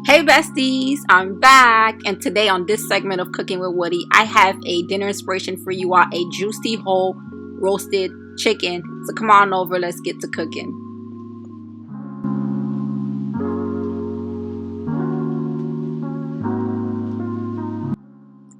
Hey besties, I'm back, and today on this segment of Cooking with Woody, I have a dinner inspiration for you all, a juicy whole roasted chicken. So come on over, let's get to cooking.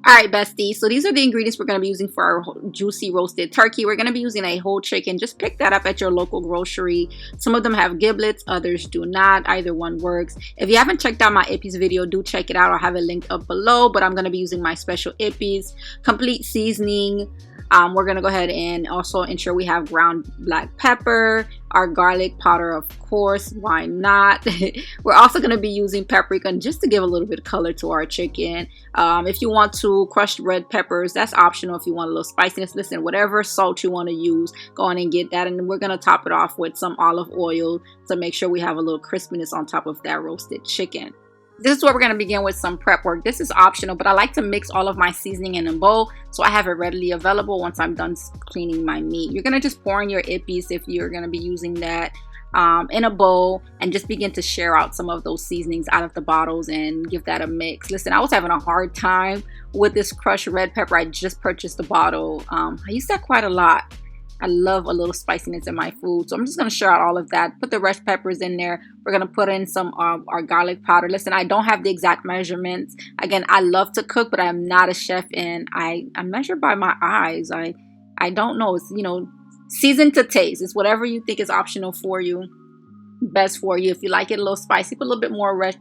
Alright besties, so these are the ingredients we're going to be using for our juicy roasted turkey. We're going to be using a whole chicken. Just pick that up at your local grocery. Some of them have giblets, others do not. Either one works. If you haven't checked out my Ippies video, do check it out. I'll have it linked up below, but I'm going to be using my special Ippies. Complete seasoning. We're going to go ahead and also ensure we have ground black pepper, our garlic powder, of course, why not? We're also going to be using paprika just to give a little bit of color to our chicken. If you want to crush red peppers, that's optional. If you want a little spiciness, listen, whatever salt you want to use, go on and get that. And we're going to top it off with some olive oil to make sure we have a little crispiness on top of that roasted chicken. This is where we're going to begin with some prep work. This is optional, but I like to mix all of my seasoning in a bowl so I have it readily available once I'm done cleaning my meat. You're going to just pour in your Ippies if you're going to be using that in a bowl and just begin to share out some of those seasonings out of the bottles and give that a mix. Listen, I was having a hard time with this crushed red pepper. I just purchased the bottle. I use that quite a lot. I love a little spiciness in my food. So I'm just going to share out all of that. Put the red peppers in there. We're going to put in some our garlic powder. Listen, I don't have the exact measurements. Again, I love to cook, but I'm not a chef, and I measure by my eyes. I don't know. It's, season to taste. It's whatever you think is optional for you, best for you. If you like it a little spicy, put a little bit more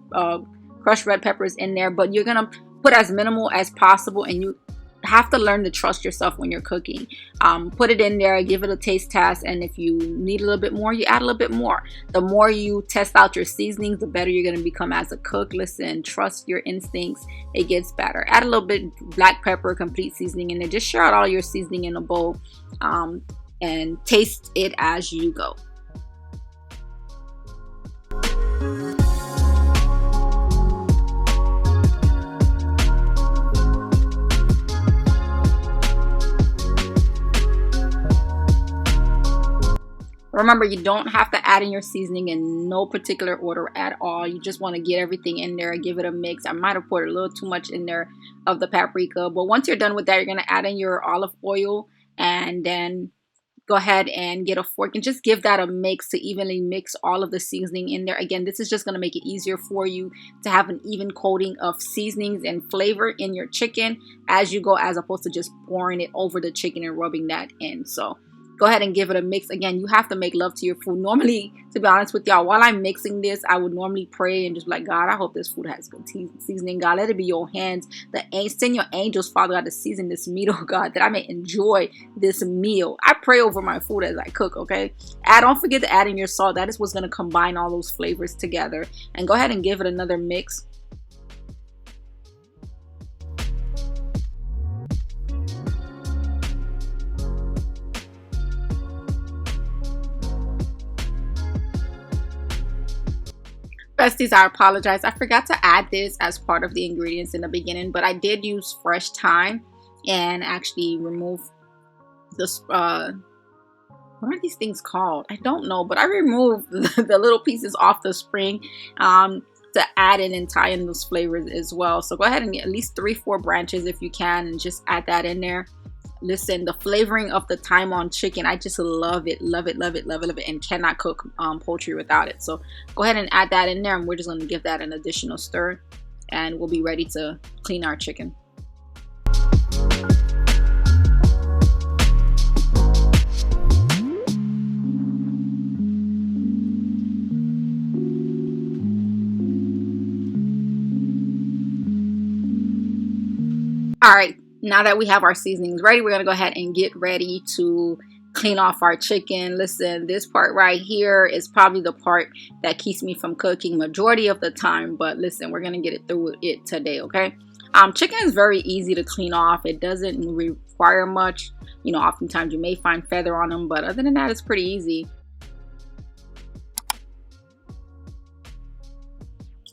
crushed red peppers in there. But you're going to put as minimal as possible, and you have to learn to trust yourself when you're cooking. Put it in there, give it a taste test, and if you need a little bit more, you add a little bit more. The more you test out your seasonings, the better you're going to become as a cook. Listen, trust your instincts. It gets better. Add a little bit black pepper, complete seasoning in there. Just share out all your seasoning in a bowl and taste it as you go. Remember, you don't have to add in your seasoning in no particular order at all. You just want to get everything in there and give it a mix. I might have poured a little too much in there of the paprika, but once you're done with that, you're going to add in your olive oil and then go ahead and get a fork and just give that a mix to evenly mix all of the seasoning in there. Again, this is just going to make it easier for you to have an even coating of seasonings and flavor in your chicken as you go, as opposed to just pouring it over the chicken and rubbing that in. So go ahead and give it a mix. Again, you have to make love to your food. Normally, to be honest with y'all, while I'm mixing this, I would normally pray and just be like, God, I hope this food has good seasoning. God, let it be your hands. Send your angels, Father God, to season this meat, oh God, that I may enjoy this meal. I pray over my food as I cook, okay? Don't forget to add in your salt. That is what's going to combine all those flavors together. And go ahead and give it another mix. Besties, I apologize. I forgot to add this as part of the ingredients in the beginning, but I did use fresh thyme and actually remove this, what are these things called? I don't know, but I removed the little pieces off the spring to add in and tie in those flavors as well. So go ahead and get at least 3-4 branches if you can and just add that in there. Listen, the flavoring of the thyme on chicken, I just love it, love it, love it, love it, love it, and cannot cook poultry without it. So go ahead and add that in there, and we're just going to give that an additional stir, and we'll be ready to clean our chicken. All right. Now that we have our seasonings ready, we're going to go ahead and get ready to clean off our chicken. Listen, this part right here is probably the part that keeps me from cooking majority of the time. But listen, we're going to get it through it today, okay? Chicken is very easy to clean off. It doesn't require much. Oftentimes you may find feather on them, but other than that, it's pretty easy.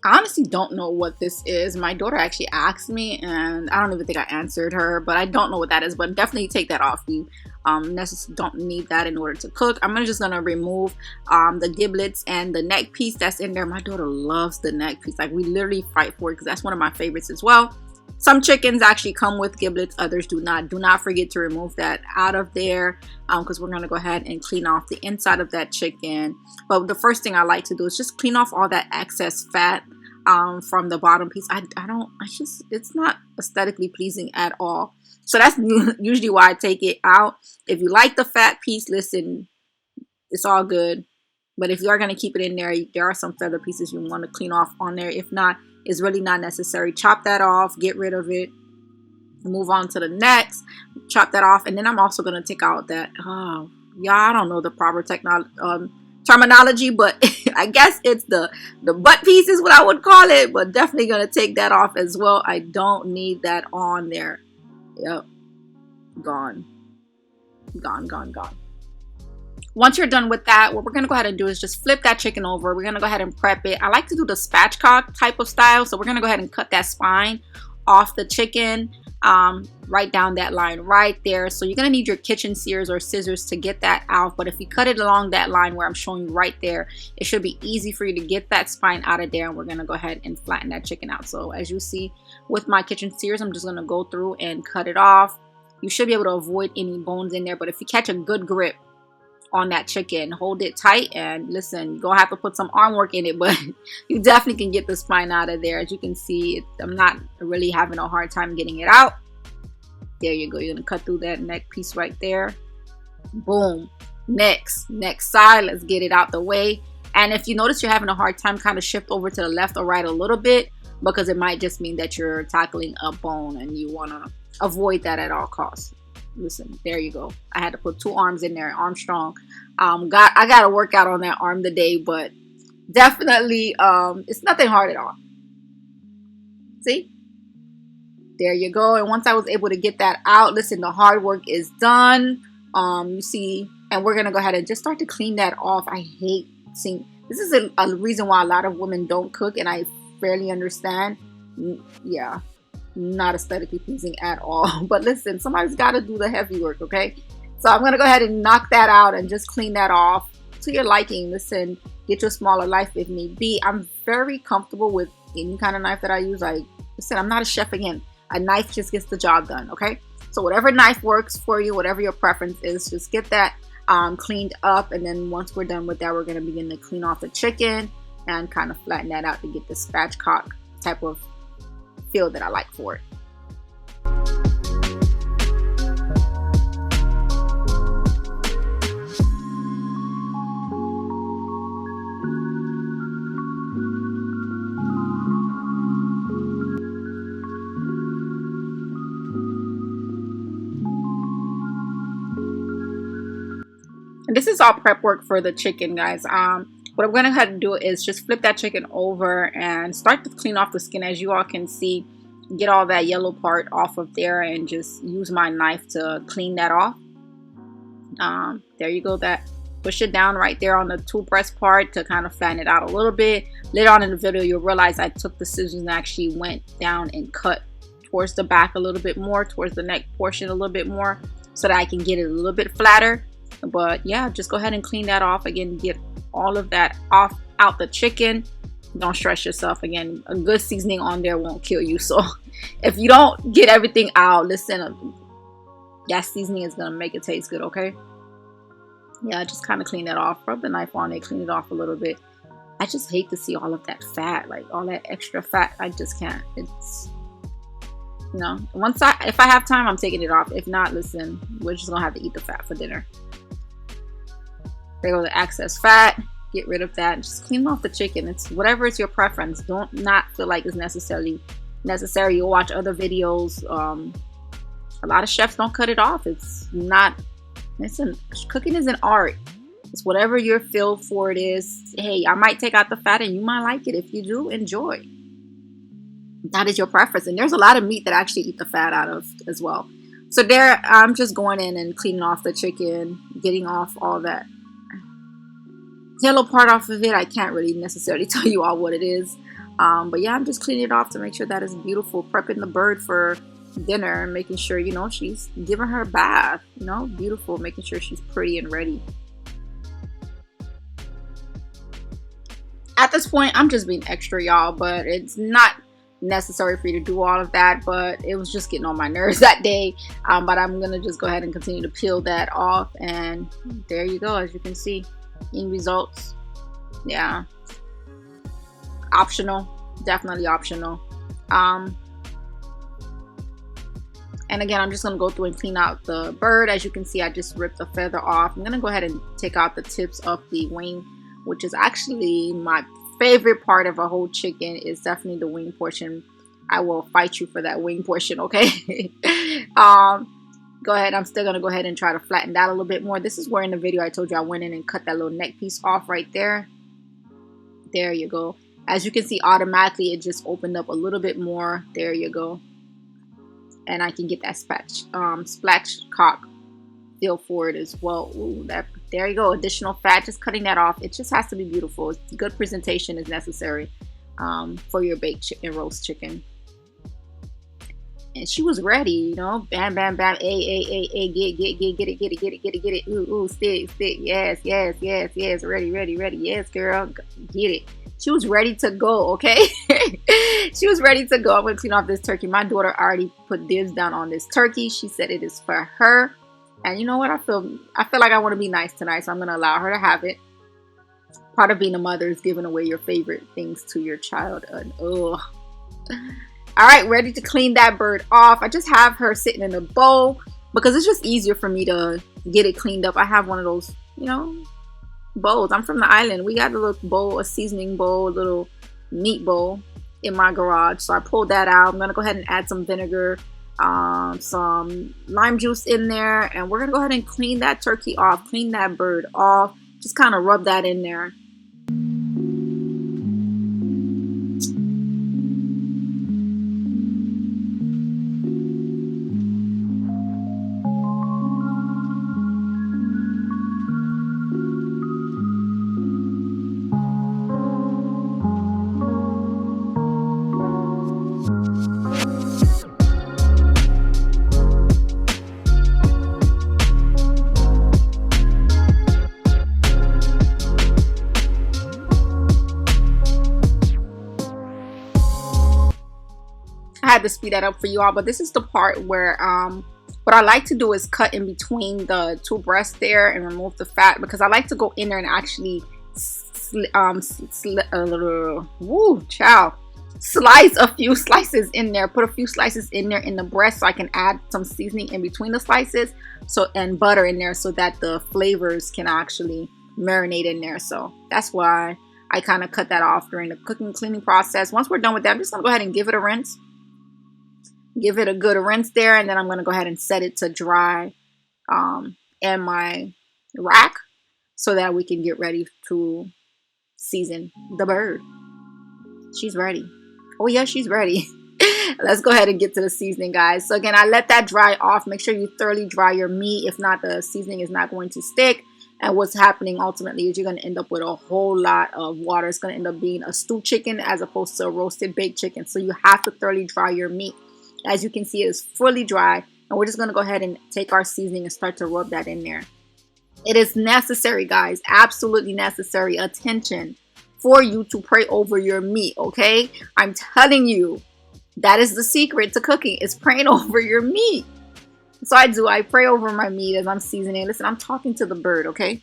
I honestly don't know what this is. My daughter actually asked me, and I don't even think I answered her, but I don't know what that is. But definitely take that off. You don't need that in order to cook. I'm just gonna remove the giblets and the neck piece that's in there. My daughter loves the neck piece. Like, we literally fight for it because that's one of my favorites as well. Some chickens actually come with giblets, others do not. Do not forget to remove that out of there, because we're going to go ahead and clean off the inside of that chicken. But the first thing I like to do is just clean off all that excess fat from the bottom piece. It's not aesthetically pleasing at all. So that's usually why I take it out. If you like the fat piece, listen, it's all good. But if you are going to keep it in there, there are some feather pieces you want to clean off on there. If not, it's really not necessary. Chop that off, get rid of it, move on to the next, chop that off. And then I'm also going to take out that, I don't know the proper terminology, but I guess it's the butt piece is what I would call it, but definitely going to take that off as well. I don't need that on there. Yep. Gone. Once you're done with that, what we're going to go ahead and do is just flip that chicken over. We're going to go ahead and prep it. I like to do the spatchcock type of style. So we're going to go ahead and cut that spine off the chicken, right down that line right there. So you're going to need your kitchen shears or scissors to get that out. But if you cut it along that line where I'm showing you right there, it should be easy for you to get that spine out of there. And we're going to go ahead and flatten that chicken out. So as you see with my kitchen shears, I'm just going to go through and cut it off. You should be able to avoid any bones in there. But if you catch a good grip on that chicken, hold it tight, and listen, you're gonna have to put some arm work in it, but you definitely can get the spine out of there. As you can see, I'm not really having a hard time getting it out. There you go. You're gonna cut through that neck piece right there. Boom. Next side, let's get it out the way. And if you notice you're having a hard time, kind of shift over to the left or right a little bit, because it might just mean that you're tackling a bone and you want to avoid that at all costs. Listen, there you go. I had to put 2 arms in there, Armstrong. I got to work out on that arm today, but definitely it's nothing hard at all. See? There you go. And once I was able to get that out, listen, the hard work is done. You see, and we're going to go ahead and just start to clean that off. I hate seeing, this is a reason why a lot of women don't cook, and I fairly understand. Yeah. Not aesthetically pleasing at all. But listen, somebody's got to do the heavy work, okay? So I'm going to go ahead and knock that out and just clean that off to your liking. Listen, get your smaller knife if need be. I'm very comfortable with any kind of knife that I use. Listen, I'm not a chef again. A knife just gets the job done, okay? So whatever knife works for you, whatever your preference is, just get that cleaned up. And then once we're done with that, we're going to begin to clean off the chicken and kind of flatten that out to get the spatchcock type of feel that I like for it. And this is all prep work for the chicken, guys. What I'm going to have to do is just flip that chicken over and start to clean off the skin. As you all can see, get all that yellow part off of there and just use my knife to clean that off. There you go. That push it down right there on the 2 breast part to kind of flatten it out a little bit. Later on in the video, you'll realize I took the scissors and actually went down and cut towards the back a little bit more, towards the neck portion a little bit more, so that I can get it a little bit flatter. But yeah, just go ahead and clean that off. Again, get all of that out the chicken. Don't stress yourself. Again, a good seasoning on there won't kill you. So if you don't get everything out, listen, that seasoning is going to make it taste good, okay? Yeah, just kind of clean that off. Rub the knife on it, clean it off a little bit. I just hate to see all of that fat, like all that extra fat. I just can't. It's, you know, if I have time, I'm taking it off. If not, listen, we're just going to have to eat the fat for dinner. There goes the excess fat. Get rid of that. Just clean off the chicken. It's whatever is your preference. Don't not feel like it's necessary. You'll watch other videos. A lot of chefs don't cut it off. It's not. Listen, cooking is an art. It's whatever your feel for it is. Hey, I might take out the fat and you might like it. If you do, enjoy. That is your preference. And there's a lot of meat that I actually eat the fat out of as well. So there, I'm just going in and cleaning off the chicken, getting off all that yellow part off of it. I can't really necessarily tell you all what it is. But yeah, I'm just cleaning it off to make sure that it's beautiful, prepping the bird for dinner and making sure, you know, she's giving her a bath, you know, beautiful, making sure she's pretty and ready. At this point, I'm just being extra, y'all, but it's not necessary for you to do all of that, but it was just getting on my nerves that day. But I'm gonna just go ahead and continue to peel that off, and there you go. As you can see, end results. Yeah, optional, definitely optional. And again, I'm just gonna go through and clean out the bird. As you can see, I just ripped the feather off. I'm gonna go ahead and take out the tips of the wing, which is actually my favorite part of a whole chicken. Is definitely the wing portion. I will fight you for that wing portion, okay? Go ahead. I'm still gonna go ahead and try to flatten that a little bit more. This is where in the video I told you I went in and cut that little neck piece off right there. There you go. As you can see, automatically it just opened up a little bit more. There you go. And I can get that spatchcock feel for it as well. Ooh, there you go. Additional fat, just cutting that off. It just has to be beautiful. Good presentation is necessary for your baked chicken, roast chicken. And she was ready, you know. Bam, bam, bam. Get it. Ooh, stick. Yes. Ready. Yes, girl, get it. She was ready to go, okay? She was ready to go. I'm going to clean off this turkey. My daughter already put dibs down on this turkey. She said it is for her. And you know what? I feel like I want to be nice tonight, so I'm going to allow her to have it. Part of being a mother is giving away your favorite things to your child. And all right, ready to clean that bird off. I just have her sitting in a bowl because it's just easier for me to get it cleaned up. I have one of those, you know, bowls. I'm from the island. We got a little bowl, a seasoning bowl, a little meat bowl in my garage. So I pulled that out. I'm gonna go ahead and add some vinegar, some lime juice in there, and we're gonna go ahead and clean that turkey off, clean that bird off. Just kind of rub that in there. I had to speed that up for you all, but this is the part where what I like to do is cut in between the two breasts there and remove the fat, because I like to go in there and actually slice a few slices in there, put a few slices in there in the breast, so I can add some seasoning in between the slices, and butter in there, so that the flavors can actually marinate in there. So that's why I kind of cut that off during the cleaning process. Once we're done with that, I'm just gonna go ahead and give it a rinse. Give it a good rinse there, and then I'm going to go ahead and set it to dry in my rack so that we can get ready to season the bird. She's ready. Oh yeah, she's ready. Let's go ahead and get to the seasoning, guys. So again, I let that dry off. Make sure you thoroughly dry your meat. If not, the seasoning is not going to stick. And what's happening ultimately is you're going to end up with a whole lot of water. It's going to end up being a stewed chicken as opposed to a roasted baked chicken. So you have to thoroughly dry your meat. As you can see, it is fully dry, and we're just going to go ahead and take our seasoning and start to rub that in there. It is necessary, guys, absolutely necessary attention for you to pray over your meat, okay? I'm telling you, that is the secret to cooking, is praying over your meat. So I pray over my meat as I'm seasoning. Listen, I'm talking to the bird, okay?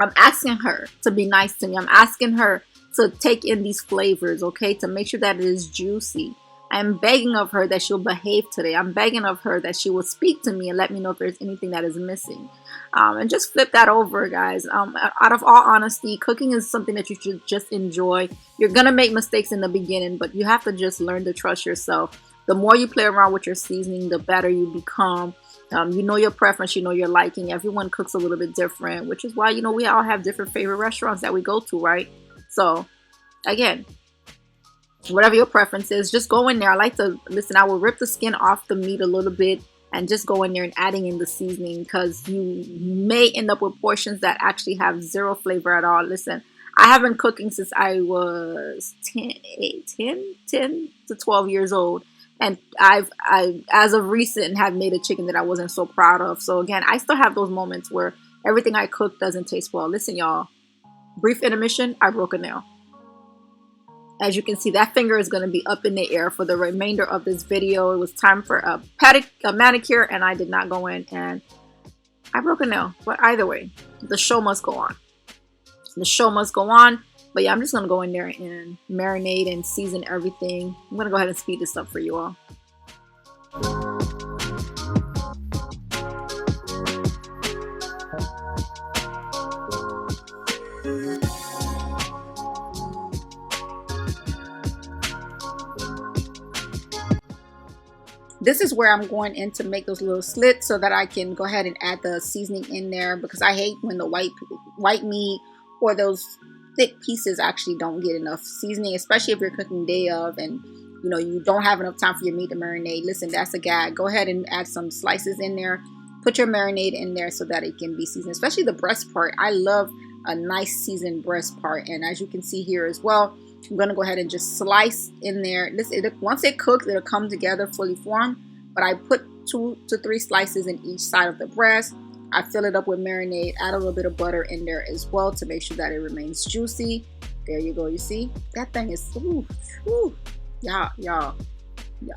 I'm asking her to be nice to me. I'm asking her to take in these flavors, okay? To make sure that it is juicy. I'm begging of her that she'll behave today. I'm begging of her that she will speak to me and let me know if there's anything that is missing. And just flip that over, guys. Out of all honesty, cooking is something that you should just enjoy. You're going to make mistakes in the beginning, but you have to just learn to trust yourself. The more you play around with your seasoning, the better you become. You know your preference, you know your liking. Everyone cooks a little bit different, which is why, you know, we all have different favorite restaurants that we go to, right? So, again, whatever your preference is, just go in there. I like to, listen, I will rip the skin off the meat a little bit and just go in there and adding in the seasoning, because you may end up with portions that actually have zero flavor at all. Listen, I have been cooking since I was 10 to 12 years old. And I, as of recent, have made a chicken that I wasn't so proud of. So again, I still have those moments where everything I cook doesn't taste well. Listen, y'all, brief intermission, I broke a nail. As you can see, that finger is going to be up in the air for the remainder of this video. It was time for a manicure, and I did not go in, and I broke a nail. But either way, the show must go on. The show must go on. But yeah, I'm just going to go in there and marinate and season everything. I'm going to go ahead and speed this up for you all. This is where I'm going in to make those little slits so that I can go ahead and add the seasoning in there, because I hate when the white meat or those thick pieces actually don't get enough seasoning, especially if you're cooking day of and you know you don't have enough time for your meat to marinate. Listen, that's a gag. Go ahead and add some slices in there. Put your marinade in there so that it can be seasoned, especially the breast part. I love a nice seasoned breast part, and as you can see here as well, I'm going to go ahead and just slice in there. Once it cooks, it'll come together fully formed. But I put 2 to 3 slices in each side of the breast. I fill it up with marinade, add a little bit of butter in there as well to make sure that it remains juicy. There you go. You see, that thing is, y'all.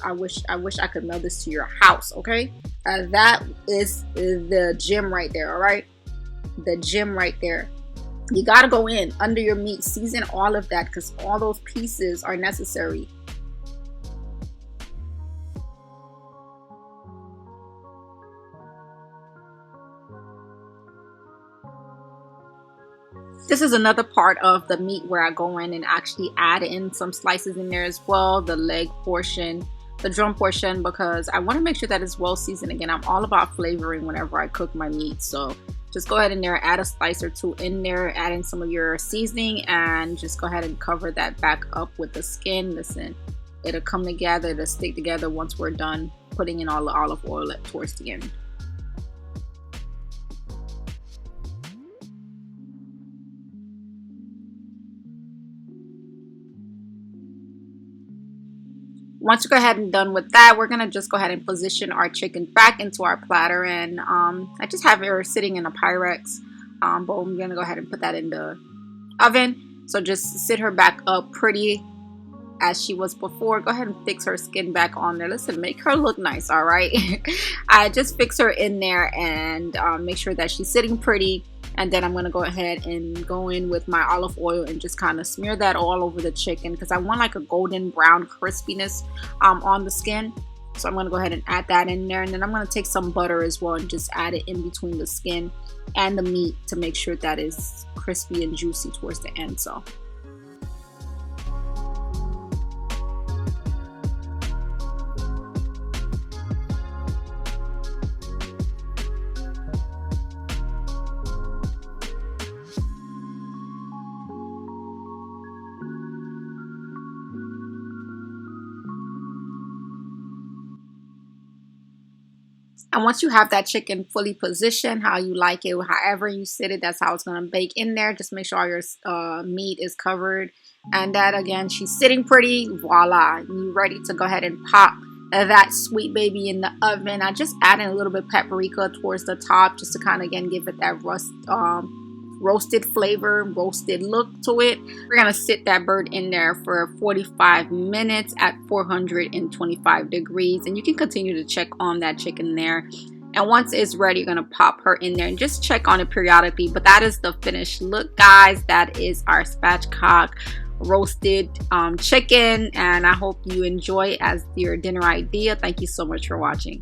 I wish I could mail this to your house. Okay, that is the gem right there. All right, the gem right there. You got to go in under your meat, season all of that, because all those pieces are necessary. This is another part of the meat where I go in and actually add in some slices in there as well, the leg portion, the drum portion, because I want to make sure that it's well seasoned. Again, I'm all about flavoring whenever I cook my meat, so just go ahead in there, add a slice or 2 in there, add in some of your seasoning, and just go ahead and cover that back up with the skin. Listen, it'll come together, it'll stick together once we're done putting in all the olive oil towards the end. Once you go ahead and done with that, we're going to just go ahead and position our chicken back into our platter. And I just have her sitting in a Pyrex bowl. I'm going to go ahead and put that in the oven. So just sit her back up pretty as she was before. Go ahead and fix her skin back on there. Listen, make her look nice, all right? I just fix her in there and make sure that she's sitting pretty. And then I'm going to go ahead and go in with my olive oil and just kind of smear that all over the chicken, because I want like a golden brown crispiness on the skin. So I'm going to go ahead and add that in there. And then I'm going to take some butter as well and just add it in between the skin and the meat to make sure that it's crispy and juicy towards the end. So and once you have that chicken fully positioned, how you like it, however you sit it, that's how it's going to bake in there. Just make sure your meat is covered. And that, again, she's sitting pretty. Voila. You're ready to go ahead and pop that sweet baby in the oven. I just added a little bit of paprika towards the top just to kind of, again, give it that roasted flavor, roasted look to it. We're gonna sit that bird in there for 45 minutes at 425 degrees, and you can continue to check on that chicken there. And once it's ready, you're gonna pop her in there and just check on it periodically. But that is the finished look, guys. That is our spatchcock roasted chicken, and I hope you enjoy it as your dinner idea. Thank you so much for watching.